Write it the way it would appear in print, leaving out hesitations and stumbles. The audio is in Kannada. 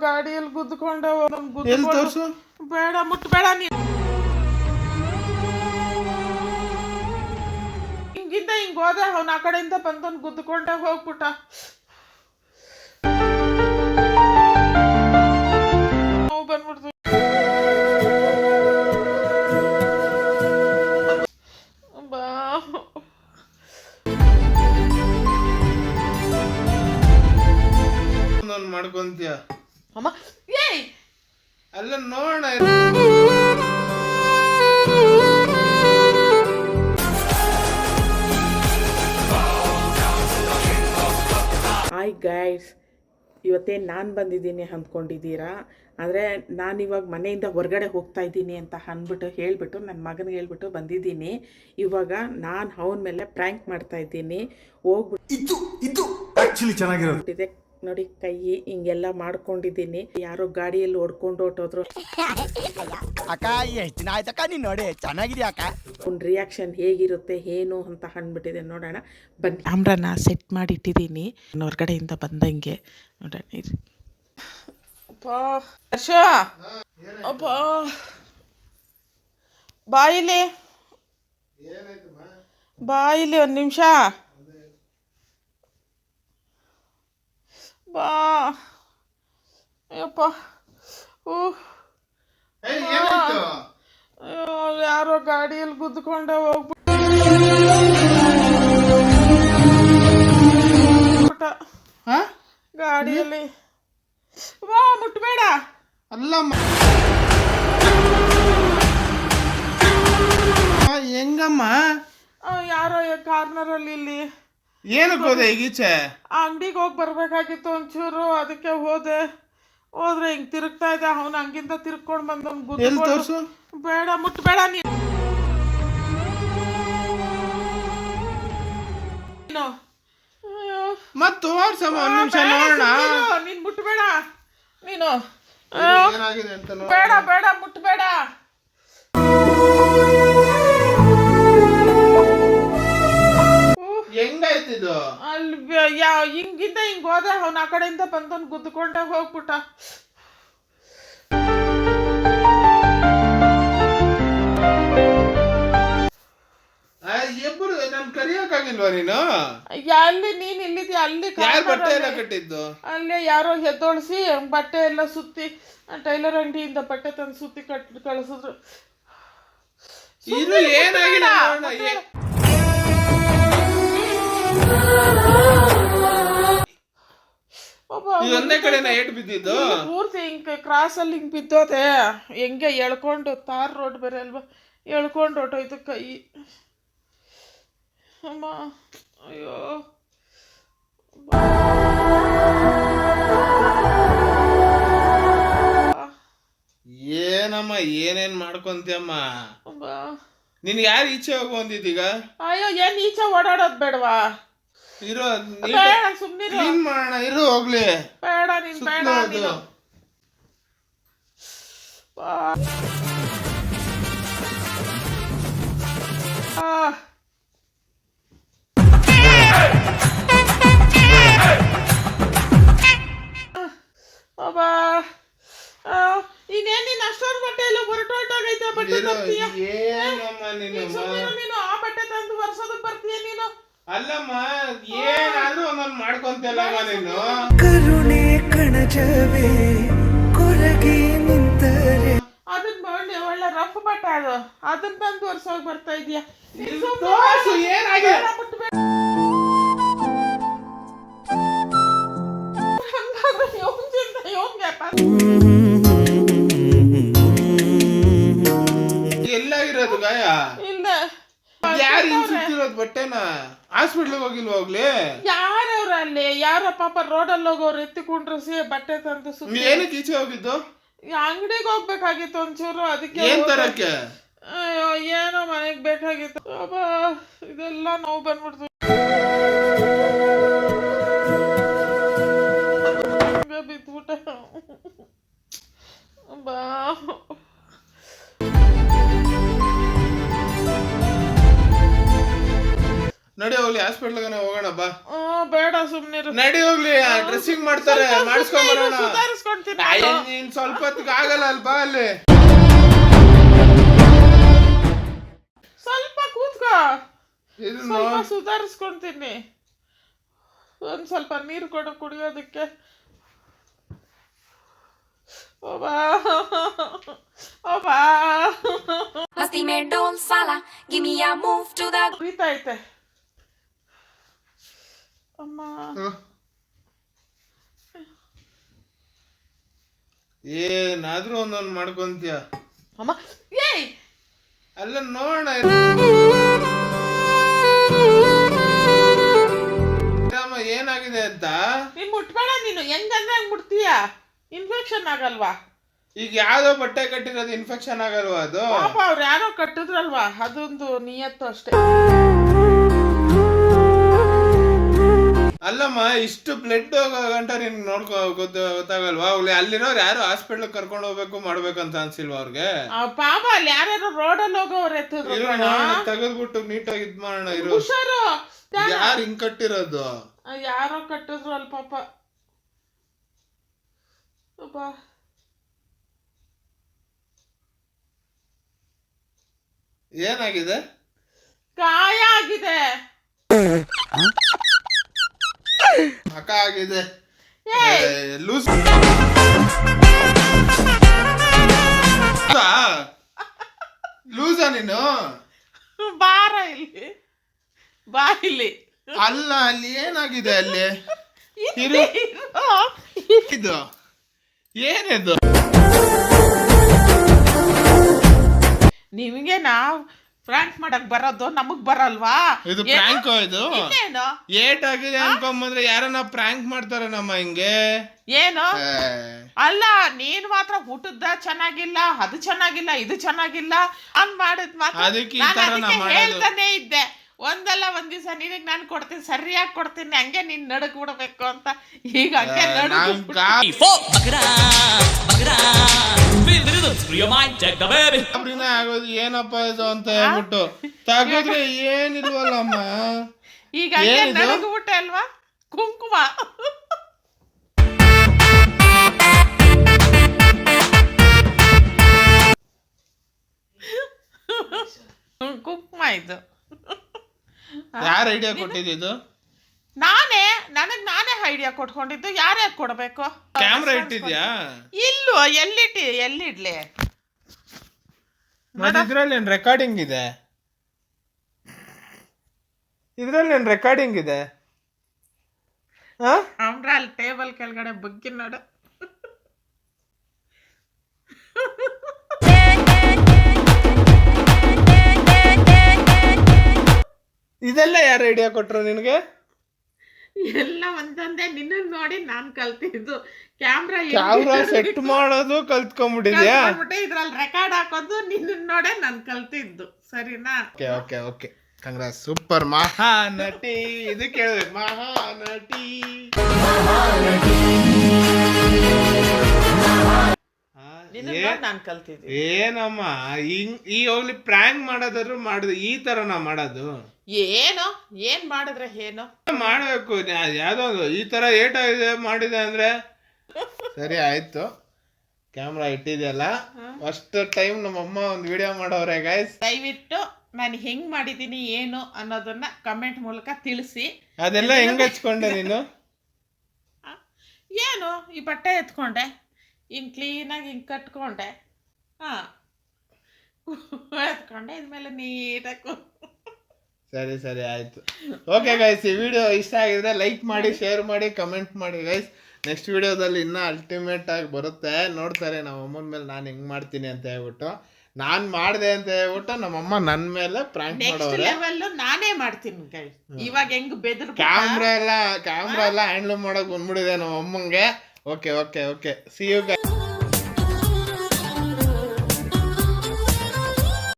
ಗಾಡಿಯಲ್ಲಿ ಗುದ್ದುಕೊಂಡೆ ಎಲ್ಲಿ ತೋರ್ಸು. ಬೇಡ ಮುಟ್ಬೇಡ ನೀನು. ಹಿಂಗಿಂದ ಹಿಂಗ್ ಹೋದೆ, ಅವ್ನ ಆ ಕಡೆಯಿಂದ ಬಂದವ್ನು ಗುದ್ದುಕೊಂಡೆ ಹೋಗ್ಬಿಟ್ಟ. ನೋವು ಬಂದ್ಬಿಡ್ತು. ಮಾಡ್ಕೊಂತೀಯ ಅಮ್ಮ ಏಯ್ ಅಲ್ಲ ನೋಡೋಣ. ಹಾಯ್ ಗೈಸ್, ಇವತ್ತೇ ನಾನು ಬಂದಿದ್ದೀನಿ ಅಂದ್ಕೊಂಡಿದ್ದೀರಾ? ಆದರೆ ನಾನಿವಾಗ ಮನೆಯಿಂದ ಹೊರಗಡೆ ಹೋಗ್ತಾ ಇದ್ದೀನಿ ಅಂತ ಹೇಳ್ಬಿಟ್ಟು ನನ್ನ ಮಗನಿಗೆ ಹೇಳ್ಬಿಟ್ಟು ಬಂದಿದ್ದೀನಿ. ಇವಾಗ ನಾನು ಅವನ ಮೇಲೆ ಪ್ರ್ಯಾಂಕ್ ಮಾಡ್ತಾ ಇದ್ದೀನಿ. ಹೋಗ್ಬಿಟ್ಟು ಇದು ಆ್ಯಕ್ಚುಲಿ ಚೆನ್ನಾಗಿರೋದು ನೋಡಿ, ಕೈ ಹಿಂಗೆಲ್ಲ ಮಾಡ್ಕೊಂಡಿದ್ದೀನಿ. ಯಾರೋ ಗಾಡಿಯಲ್ಲಿ ಹೊಡ್ಕೊಂಡು ಹೊಟ್ಟೋದ್ರು. ಅಕ್ಕ ಎಷ್ಟು ದಿನ ಆಯ್ತಕ್ಕ ನೀನು ನೋಡಿ ಚೆನ್ನಾಗಿದೆಯಾ ಅಕ್ಕ? ಅವ್ನ ರಿಯಾಕ್ಷನ್ ಹೇಗಿರುತ್ತೆ ಏನು ಅಂತ ಅಂದ್ಬಿಟ್ಟಿದೆ. ನೋಡೋಣ ಬನ್ನಿ. ಕ್ಯಾಮ್ರಾನ ಸೆಟ್ ಮಾಡಿಟ್ಟಿದ್ದೀನಿ ಹೊರಗಡೆಯಿಂದ ಬಂದಂಗೆ. ನೋಡೋಣ ಇರಿ. ಹರ್ಷ ಅಪ್ಪ ಬಾಯಿಲಿ ಒಂದು ನಿಮಿಷ ಬಾ. ಅಯ್ಯಪ್ಪ ಯಾರೋ ಗಾಡಿಯಲ್ಲಿ ಗುದ್ದುಕೊಂಡೆ ಹೋಗ್ಬಿಟ್ಟ. ಗಾಡಿಯಲ್ಲಿ ವಾ ಮುಟ್ಬೇಡ. ಅಲ್ಲಮ್ಮ ಹೆಂಗಮ್ಮ? ಯಾರೋ ಕಾರ್ನರಲ್ಲಿ ಇಲ್ಲಿ ಏನಕ್ಕೆ ಹೋದೆ ಈಗೀಚೆ? ಆ ಅಂಗಡಿಗೆ ಹೋಗಿ ಬರ್ಬೇಕಾಗಿತ್ತು ಒಂಚೂರು, ಅದಕ್ಕೆ ಹೋದ್ರೆ ಹಿಂಗ್ ತಿರುಗ್ತಾ ಇದ್ದೆ. ಅವ್ನು ಹಂಗಿಂದ ತಿರ್ಕೊಂಡು ಬಂದವ್ನು ಗುದ್ದುಕೊಂಡು. ಬೇಡ ಮುಟ್ಬೇಡ ನೀನು. ಮತ್ ತೋರ್ಸಮ್ಮ ಒಂದ್ ನಿಮಿಷ ನೋಡೋಣ. ನೀನ್ ಮುಟ್ಬೇಡ ನೀನು. ಏನಾಗಿದೆ ಅಂತ ಬೇಡ ಬೇಡ ಮುಟ್ಬೇಡ. ಹೆಂಗಾಯ್ತಿದು? ಅಲ್ಲಿ ಹಿಂಗಿಂದ ಹಿಂಗ್ ಹೋದೆ, ಅವ್ನ ಆ ಕಡೆಯಿಂದ ಬಂದವ್ನು ಗುದ್ದುಕೊಂಡೆ ಹೋಗ್ಬಿಟ್ಟ. ಇಬ್ಬರು ನನ್ ಕರಿಯಕ್ಕಾಗಿಲ್ವಾ ನೀನು? ಅಲ್ಲಿ ನೀನ್ ಇಲ್ಲಿದ್ಯಾ? ಅಲ್ಲಿ ಯಾರು ಬಟ್ಟೆ ಎಲ್ಲ ಕಟ್ಟಿದ್ದು? ಅಲ್ಲೇ ಯಾರೋ ಎದ್ದೊಳಿಸಿ ಬಟ್ಟೆ ಎಲ್ಲ ಸುತ್ತಿ, ಟೈಲರ್ ಅಂಗಡಿಯಿಂದ ಬಟ್ಟೆ ತಂದು ಸುತ್ತಿ ಕಳಿಸಿದ್ರು. ಇದು ಏನಾಗಿದೆ? ಒಂದೇ ಕಡೆನ ಏಟ್ ಬಿದ್ದಿದ್ದು? ಪೂರ್ತಿ ಹಿಂಗ್ ಕ್ರಾಸ್ ಅಲ್ಲಿ ಹಿಂಗ್ ಬಿದ್ದೋದೆ. ಹೆಂಗೆ ಎಳ್ಕೊಂಡು, ತಾರ್ ರೋಡ್ ಬೇರೆ ಅಲ್ವಾ, ಎಳ್ಕೊಂಡು ಹೊಟ್ಟೋಯ್ತು ಕೈ. ಅಮ್ಮ ಅಯ್ಯೋ. ಏನಮ್ಮ ಏನೇನ್ ಮಾಡ್ಕೊಂತೀಯಮ್ಮ? ನಿನ್ ಯಾರು ಈಚೆ ಹೋಗು ಅಂದಿದ್ದೀಗ? ಅಯ್ಯೋ ಏನ್ ಈಚೆ ಓಡಾಡೋದ್ ಬೇಡವಾ? ಇರೋ ಸುಮ್ನಿರು. ಕ್ಲೀನ್ ಮಾಡೋಣ ಇರು ಹೋಗ್ಲಿ. ಬೇಡ ನೀನ್ ಬೇಡ ನೀನು. ಬಾಬಾ ಇನ್ನೇನ್ ನೀನ್ ಅಷ್ಟೊಂದು ಬಟ್ಟೆ ಎಲ್ಲ ಹೊರಟೋಗೈತೆ. ಬಟ್ಟೆ ತರ್ತೀಯ? ನೀನು ಆ ಬಟ್ಟೆ ತಂದು ವರ್ಷದಕ್ಕೆ ಬರ್ತೀಯ ನೀನು? ಅಲ್ಲಮ್ಮ ಏನಾದ್ರೂ ಒಂದೊಂದು ಮಾಡ್ಕೊಂತಲ್ಲಮ್ಮ ನೀನು. ಕರುಣೆ ಕಣಜವೇ ಕೊರಗೆ ನಿಂತರೆ ಅದನ್ನ ಒಳ್ಳೆ ರಫ್ ಬಟ್ಟೆ ಅದು, ಅದನ್ನ ತಂದು ವರ್ಷೋಗಿ ಬರ್ತಾ ಇದೀಯ. ಏನಾಗಿದೆ? ಎಲ್ಲಾಗಿರೋದು ಗಾಯ? ಇಲ್ಲ. ಯಾರು ಸುತ್ತಿರೋದು ಬಟ್ಟೆನ? ಹಾಸ್ಪಿಟ್ಲಿಗೆ ಹೋಗಿಲ್ವ ಹೋಗ್ಲಿ? ಯಾರವ್ರ ಅಲ್ಲಿ? ಯಾರೋ ಪಾಪ ರೋಡಲ್ಲಿ ಹೋಗೋರು ಎತ್ತಿಕೊಂಡ್ರಸಿ ಬಟ್ಟೆ ತಂದು ಸುತ್ತಿ. ಏನಕ್ಕೆ ಈಚೆ ಹೋಗಿದ್ದು? ಅಂಗಡಿಗೆ ಹೋಗ್ಬೇಕಾಗಿತ್ತು ಒಂಚೂರು, ಅದಕ್ಕೆ. ಏನ್ ತರಕ್ಕೆ? ಅಯ್ಯೋ ಏನೋ ಮನೆಗೆ ಬೇಕಾಗಿತ್ತು. ಅಬ್ಬಾ ಇದೆಲ್ಲ ನೋವು ಬಂದ್ಬಿಡ್ತು. ಬಿದ್ಬಿಟ್ಟೆ. ಬಾ ನಡಿ ಹೋಗ್ಲಿ ಹಾಸ್ಪಿಟ್ಲ್ಗೆ ಹೋಗೋಣ ಬಾ. ಬೇಡ ಸುಮ್ನಿರು. ನಡಿ ಹೋಗ್ಲಿ, ಡ್ರೆಸ್ಸಿಂಗ್ ಮಾಡ್ತಾರೆ, ಮಾಡಿಸ್ಕೊಂಡ್ ಬರೋಣ. ಸುಧಾರಿಸ್ಕೊಂತೀನಿ. ನೀನ್ ಸ್ವಲ್ಪ ಹೊತ್ತಿಗೆ ಆಗಲ್ಲ ಅಲ್ ಬಾ ಅಲ್ಲಿ. ಸ್ವಲ್ಪ ಕೂತ್ಕೋ, ಸ್ವಲ್ಪ ಸುಧಾರಿಸ್ಕೊಂತೀನಿ. ಒಂದ್ ಸ್ವಲ್ಪ ನೀರು ಕೊಡು ಕುಡಿಯೋದಕ್ಕೆ. Don't sala, give me a move to the ಕುಡಿತೈತೆ ಅಮ್ಮ. ಏನಾದ್ರೂ ಒಂದೊಂದು ಮಾಡ್ಕೊಂತೀಯ ಅಮ್ಮ. ಏಯ್ ಅಲ್ಲ ನೋಡೋಣ ಏನಾಗಿದೆ ಅಂತ. ನೀನ್ ಮುಟ್ಬೇಡ, ನೀನು ಹೆಂಗಂದ್ರೆ ಹಂಗ್ ಮುಟ್ತೀಯ, ಇನ್ಫೆಕ್ಷನ್ ಆಗಲ್ವಾ? ಈಗ ಯಾವ್ದೋ ಬಟ್ಟೆ ಕಟ್ಟಿರೋದು ಇನ್ಫೆಕ್ಷನ್ ಆಗಲ್ವಾ ಅದು? ಪಾಪ ಅವ್ರು ಯಾರೋ ಕಟ್ಟಿದ್ರಲ್ವಾ, ಅದೊಂದು ನಿಯತ್ತು ಅಷ್ಟೇ. ಅಲ್ಲಮ್ಮ, ಇಷ್ಟು ಬ್ಲಡ್ ಹೋಗೋ ಗಂಟ ನಿನ್ ಗೊತ್ತಾಗಲ್ವಾ? ಅಲ್ಲಿರೋರು ಯಾರು ಹಾಸ್ಪಿಟ್ಲ್ ಕರ್ಕೊಂಡು ಹೋಗ್ಬೇಕು ಮಾಡ್ಬೇಕು ಅಂತ ಅನ್ಸಿಲ್ವಾ ಅವ್ರಿಗೆ? ಪಾಪ ಅಲ್ಲಿ ಯಾರ್ಯಾರು ರೋಡಲ್ಲಿ ಹೋಗೋರು ತೆಗೆದ್ಬಿಟ್ಟು ನೀಟಾಗಿ ಇದ್ ಮಾಡೋಣ. ಇರೋ ಹುಷಾರು. ಯಾರು ಹಿಂಗ್ ಕಟ್ಟಿರೋದು? ಯಾರೋ ಕಟ್ಟಿದ್ರು ಅಲ್ಲಿ ಪಾಪ. ಏನಾಗಿದೆ? ಗಾಯ ಆಗಿದೆ. ಅಕ್ಕ ಆಗಿದೆ. ಲೂಸ್ ಲೂಸಾ ನೀನು? ಬಾರ ಇಲ್ಲಿ, ಬಾ ಇಲ್ಲಿ. ಅಲ್ಲ, ಅಲ್ಲಿ ಏನಾಗಿದೆ? ಅಲ್ಲಿ ಇದು ಏನಿದು? ನಿಮಗೆ ನಾವು ಫ್ರಾಂಕ್ ಮಾಡಕ್ ಬರೋದು, ನಮಗ್ ಬರಲ್ವಾ? ಇದು ಪ್ರ್ಯಾಂಕ್. ಇದು ಇನ್ನೇನು ಏಟ್ ಆಗಿದೆ ಅನ್ಕೊಂಬಂದ್ರೆ ಯಾರನ್ನ ಪ್ರ್ಯಾಂಕ್ ಮಾಡ್ತಾರೆ ನಮ್ಮ ಹಿಂಗೆ. ಏನು ಅಲ್ಲ, ನೀನ್ ಮಾತ್ರ ಊಟದ ಚೆನ್ನಾಗಿಲ್ಲ, ಅದು ಚೆನ್ನಾಗಿಲ್ಲ, ಇದು ಚೆನ್ನಾಗಿಲ್ಲ ಅನ್ ಮಾಡಿದ್ ಮಾತ್ರ. ಅದಕ್ಕೆ ಈ ತರ ನಾ ಮಾಡೋದು. ಹೇಳ್ತಾನೆ ಇದ್ದೆ, ಒಂದಲ್ಲ ಒಂದ್ ದಿವಸ ನಿನಗ್ ನಾನು ಕೊಡ್ತೀನಿ, ಸರಿಯಾಗಿ ಕೊಡ್ತೀನಿ, ಹಂಗೆ ನೀನ್ ನಡಕ್ ಬಿಡ್ಬೇಕು ಅಂತ. ಈಗ ಹಂಗೆ ಆಗೋದು. ಏನಪ್ಪ ಇದು ಅಂತ ಹೇಳ್ಬಿಟ್ಟು ತಗದ್ರೆ ಏನಿಲ್ವಲ್ಲಮ್ಮ. ಈಗ ಹಂಗೆ ನಡಗ್ಬಿಟ್ಟೆ ಅಲ್ವಾ? ಕುಂಕುಮ ಕುಂಕುಮ ಇದು. ಯಾರು ಐಡಿಯಾ ಕೊಟ್ಟಿದ್ದು? ನಾನೇ ಐಡಿಯಾ ಕೊಟ್ಕೊಂಡಿದ್ದು. ಯಾರ್ಯಾರು ಕೊಡ್ಬೇಕು? ಕ್ಯಾಮ್ರಾ ಇಟ್ಟಿದ್ಯಾ? ಇಲ್ವೋ, ಎಲ್ಲಿಡ್ಲಿ? ಇದ್ರಲ್ಲಿ ರೆಕಾರ್ಡಿಂಗ್ ಇದೆ. ಅವ್ರ ಅಲ್ಲಿ ಟೇಬಲ್ ಕೆಳಗಡೆ ಬಗ್ಗಿ ನೋಡು. ಇದೆಲ್ಲ ಯಾರು ಐಡಿಯಾ ಕೊಟ್ರು ನಿನ್ಗೆ? ಎಲ್ಲ ಒಂದೊಂದೇ ನಿನ್ನ ನೋಡಿ ನಾನ್ ಕಲ್ತಿದ್ದು. ಕ್ಯಾಮ್ರಾ ಸೆಟ್ ಮಾಡೋದು ಕಲ್ತ್ಕೊಂಡ್ಬಿಟ್ಟಿದ್ಯಾ? ಇದ್ರಲ್ಲಿ ರೆಕಾರ್ಡ್ ಹಾಕೋದು ನಿನ್ನ ನೋಡೇ ನಾನ್ ಕಲ್ತಿದ್ದು. ಸರಿನಾ? ಓಕೆ ಕಂಗ್ರಾಸ್. ಸೂಪರ್ ಮಹಾನಟಿ. ಇದು ಕೇಳಿದ್ರೆ ಮಹಾನಟಿ. ನಾನ್ ಕಲ್ತಿದ್ದೆ. ಏನಮ್ಮ ಈ ಹೋಗ್ಲಿ ಪ್ರ್ಯಾಂಕ್ ಮಾಡೋದಾದ್ರು ಮಾಡುದು, ಈ ತರ ನಾ ಮಾಡೋದು? ಏನ್ ಮಾಡಿದ್ರೆ ಏನು ಮಾಡ್ಬೇಕು? ಯಾವ್ದೋ ಈ ತರ ಏಟಾಗಿದೆ ಮಾಡಿದೆ ಅಂದ್ರೆ ಸರಿ ಆಯ್ತು. ಕ್ಯಾಮ್ರಾ ಇಟ್ಟಿದೆಯಲ್ಲ, ಫಸ್ಟ್ ಟೈಮ್ ನಮ್ಮಮ್ಮ ಒಂದು ವಿಡಿಯೋ ಮಾಡವ್ರೆ ಗೈಸ್. ದಯವಿಟ್ಟು ನಾನು ಹೆಂಗ್ ಮಾಡಿದೀನಿ ಏನು ಅನ್ನೋದನ್ನ ಕಮೆಂಟ್ ಮೂಲಕ ತಿಳಿಸಿ. ಅದೆಲ್ಲ ಹೆಂಗ್ ಹಚ್ಕೊಂಡೆ ನೀನು? ಏನು ಈ ಬಟ್ಟೆ ಎತ್ಕೊಂಡೆ, ಹಿಂಗ್ ಕ್ಲೀನಾಗಿ ಹಿಂಗ್ ಕಟ್ಕೊಂಡೆ, ಎತ್ಕೊಂಡೆ, ಇದ್ಮೇಲೆ ನೀಟಾಗಿ. ಸರಿ ಆಯ್ತು. ಓಕೆ ಗೈಸ್, ಈ ವಿಡಿಯೋ ಇಷ್ಟ ಆಗಿದ್ರೆ ಲೈಕ್ ಮಾಡಿ, ಶೇರ್ ಮಾಡಿ, ಕಮೆಂಟ್ ಮಾಡಿ ಗೈಸ್. ನೆಕ್ಸ್ಟ್ ವಿಡಿಯೋದಲ್ಲಿ ಇನ್ನೂ ಅಲ್ಟಿಮೇಟ್ ಆಗಿ ಬರುತ್ತೆ. ನೋಡ್ತಾರೆ ನಮ್ಮ ಅಮ್ಮನ ಮೇಲೆ ನಾನು ಹೆಂಗ್ ಮಾಡ್ತೀನಿ ಅಂತ ಹೇಳ್ಬಿಟ್ಟು, ನಾನು ಮಾಡಿದೆ ಅಂತ ಹೇಳ್ಬಿಟ್ಟು ನಮ್ಮಮ್ಮ ನನ್ನ ಮೇಲೆ ಪ್ರ್ಯಾಂಕ್ ಮಾಡೋರೆ. ನಾನೇ ಮಾಡ್ತೀನಿ ಗೈಸ್. ಇವಾಗ ಹೆಂಗ್ ಬೆದ್ರು ಕ್ಯಾಮ್ರಾ ಎಲ್ಲ ಹ್ಯಾಂಡ್ಲ್ ಮಾಡಕ್ ಬಂದ್ಬಿಟ್ಟಿದೆ ನಮ್ಮ ಅಮ್ಮಂಗೆ. Okay see you guys.